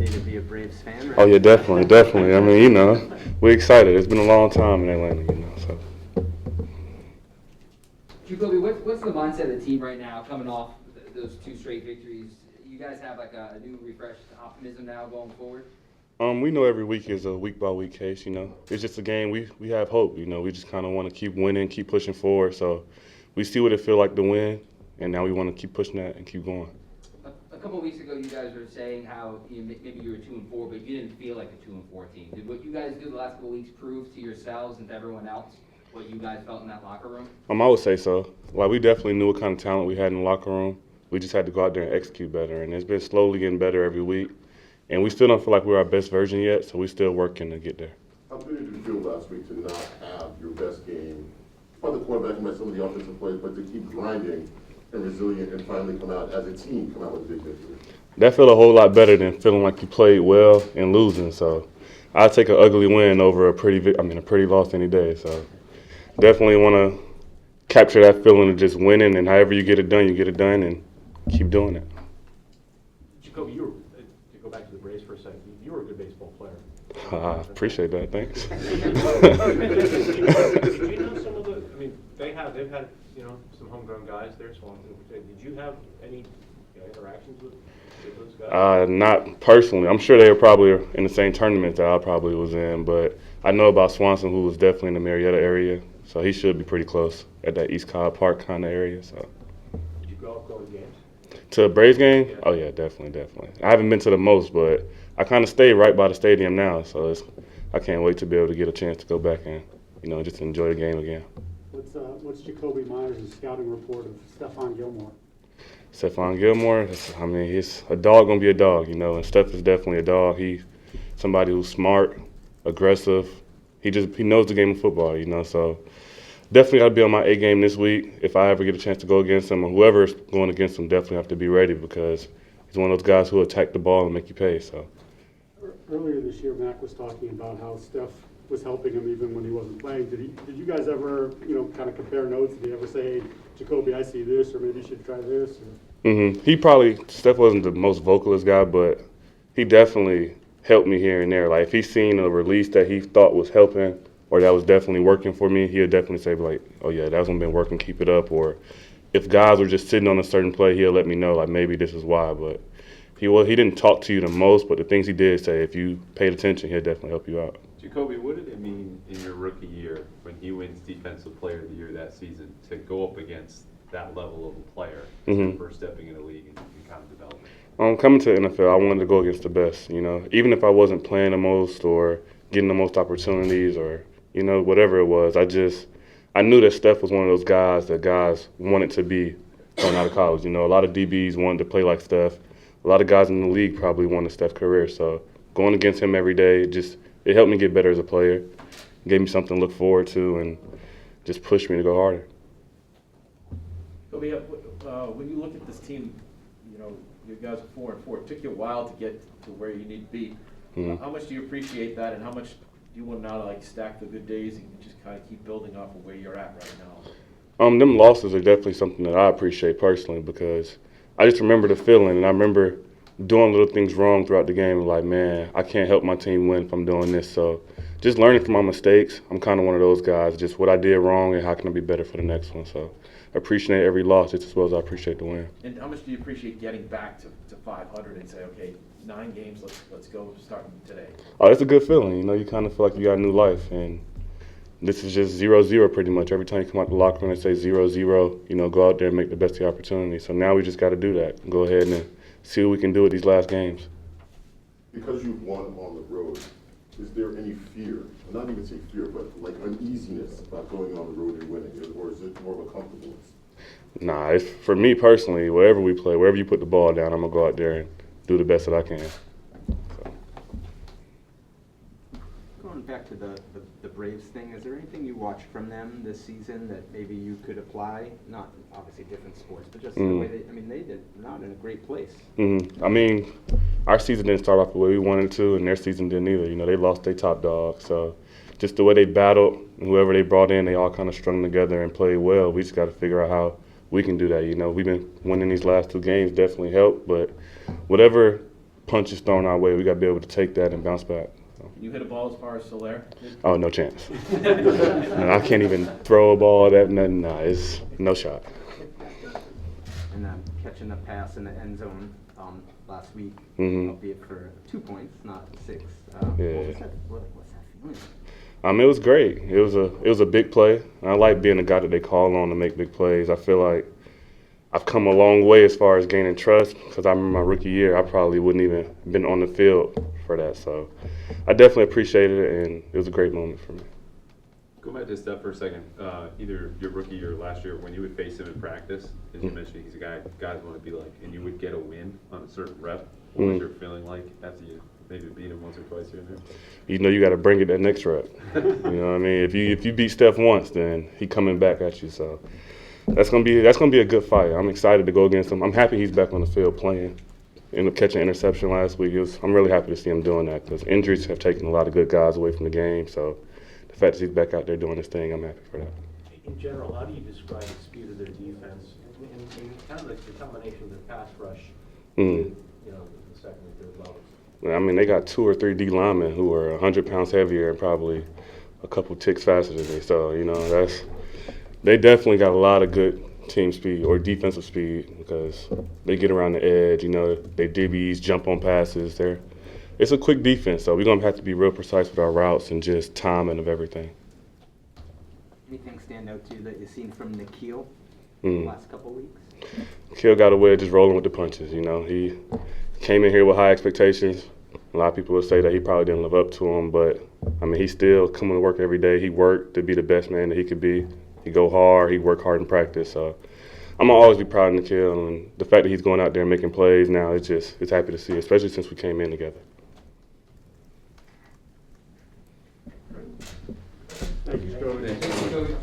ready to be a Braves fan, right? Oh yeah, definitely, definitely. I mean, we're excited. It's been a long time in Atlanta, so. Jakobi, what's the mindset of the team right now, coming off those 2 straight victories? You guys have like a new refreshed optimism now going forward? We know every week is a week by week case. It's just a game. We have hope. We just kind of want to keep winning, keep pushing forward. So we see what it feel like to win, and now we want to keep pushing that and keep going. A couple of weeks ago, you guys were saying how maybe you were 2-4, but you didn't feel like a 2-4 team. Did what you guys did the last couple of weeks prove to yourselves and to everyone else what you guys felt in that locker room? I would say so. Like, we definitely knew what kind of talent we had in the locker room. We just had to go out there and execute better, and it's been slowly getting better every week. And we still don't feel like we're our best version yet, so we're still working to get there. How good did you feel last week to not have your best game by the quarterback and by some of the offensive plays, but to keep grinding and resilient and finally come out as a team, come out with a big victory? That felt a whole lot better than feeling like you played well and losing. So I'd take an ugly win over a pretty loss any day. So definitely want to capture that feeling of just winning, and however you get it done, and keep doing it. Jakobi, to go back to the Braves for a second, you were a good baseball player. I appreciate that. Thanks. Did you know some of the? I mean, they've had some homegrown guys there. Swanson. Did you have any interactions with those guys? Not personally. I'm sure they were probably in the same tournament that I probably was in, but I know about Swanson, who was definitely in the Marietta area, so he should be pretty close at that East Cobb Park kind of area. So. Did you go to games? To a Braves game? Yeah. Oh yeah, definitely. I haven't been to the most, but I kind of stay right by the stadium now, so I can't wait to be able to get a chance to go back and just enjoy the game again. What's Jakobi Meyers' scouting report of Stephon Gilmore? Stephon Gilmore, he's a dog gonna be a dog, and Steph is definitely a dog. He's somebody who's smart, aggressive. He knows the game of football, so definitely got to be on my A game this week. If I ever get a chance to go against him, or whoever's going against him, definitely have to be ready, because he's one of those guys who attack the ball and make you pay. So earlier this year, Mac was talking about how Steph was helping him even when he wasn't playing. Did you guys ever, kind of compare notes? Did he ever say, Jakobi, I see this, or maybe you should try this? Steph wasn't the most vocalist guy, but he definitely helped me here and there. Like, if he's seen a release that he thought was helping or that was definitely working for me, he'll definitely say, like, oh yeah, that's been working, keep it up. Or if guys were just sitting on a certain play, he'll let me know, like, maybe this is why. But he didn't talk to you the most, but the things he did say, if you paid attention, he'll definitely help you out. Jakobi, what did it mean in your rookie year when he wins Defensive Player of the Year that season to go up against that level of a player first stepping in the league and kind of developing? Coming to the NFL, I wanted to go against the best, even if I wasn't playing the most or getting the most opportunities or, whatever it was. I knew that Steph was one of those guys that guys wanted to be coming out of college. A lot of DBs wanted to play like Steph. A lot of guys in the league probably wanted Steph's career. So going against him every day, it helped me get better as a player, gave me something to look forward to, and just pushed me to go harder. When you look at this team, you guys are 4-4. It took you a while to get to where you need to be. How much do you appreciate that, and how much do you want to now stack the good days and just kind of keep building off of where you're at right now? Them losses are definitely something that I appreciate personally, because I just remember the feeling, and I remember doing little things wrong throughout the game. Like, man, I can't help my team win if I'm doing this. So just learning from my mistakes, I'm kind of one of those guys, just what I did wrong and how can I be better for the next one. So I appreciate every loss just as well as I appreciate the win. And how much do you appreciate getting back to 500 and say, okay, 9 games, let's go starting today? Oh, it's a good feeling. You kind of feel like you got a new life. And this is just 0-0 pretty much. Every time you come out the locker room and say 0-0, go out there and make the best of the opportunity. So now we just got to do that. Go ahead and see what we can do with these last games. Because you've won on the road, is there any fear, not even say fear, but like uneasiness about going on the road and winning, or is it more of a comfortableness? Nah, for me personally, wherever we play, wherever you put the ball down, I'm going to go out there and do the best that I can. So. Going back to the Braves thing, is there anything you watched from them this season that maybe you could apply? Not obviously different sports, but just the way they did not in a great place. Our season didn't start off the way we wanted to, and their season didn't either. They lost their top dog. So just the way they battled, and whoever they brought in, they all kind of strung together and played well. We just got to figure out how we can do that. We've been winning these last 2 games, definitely helped, but whatever punches thrown our way, we got to be able to take that and bounce back. So. You hit a ball as far as Solaire? Oh, no chance. No, I can't even throw a ball. Nah, it's no shot. And catching a pass in the end zone last week, albeit for 2 points, not 6. Yeah. What's that feeling? It was great. It was a big play. I like being the guy that they call on to make big plays. I feel like I've come a long way as far as gaining trust, because I remember my rookie year, I probably wouldn't even been on the field for that. So I definitely appreciated it, and it was a great moment for me. Go back to Steph for a second. Either your rookie year or last year, when you would face him in practice, as you mentioned, he's a guy guys want to be like, and you would get a win on a certain rep. What was your feeling like after you maybe beat him once or twice here and there? You know, you got to bring it that next rep. You know what I mean? If you beat Steph once, then he coming back at you. So that's gonna be a good fight. I'm excited to go against him. I'm happy he's back on the field playing. Ended up catching an interception last week. I'm really happy to see him doing that, because injuries have taken a lot of good guys away from the game. So the fact that he's back out there doing his thing, I'm happy for that. In general, how do you describe the speed of their defense and kind of the combination of the pass rush with, the second and third levels? I mean, they got 2 or 3 D linemen who are 100 pounds heavier and probably a couple ticks faster than me. So, they definitely got a lot of good team speed or defensive speed, because they get around the edge, they DBs, jump on passes. It's a quick defense, so we're going to have to be real precise with our routes and just timing of everything. Anything stand out to you that you've seen from Nikhil the last couple of weeks? Nikhil got away just rolling with the punches. He came in here with high expectations. A lot of people would say that he probably didn't live up to them, but he's still coming to work every day. He worked to be the best man that he could be. He go hard. He work hard in practice. So I'm gonna always be proud of Nikhil, and the fact that he's going out there and making plays now, it's happy to see, especially since we came in together. Thank you, Jakobi.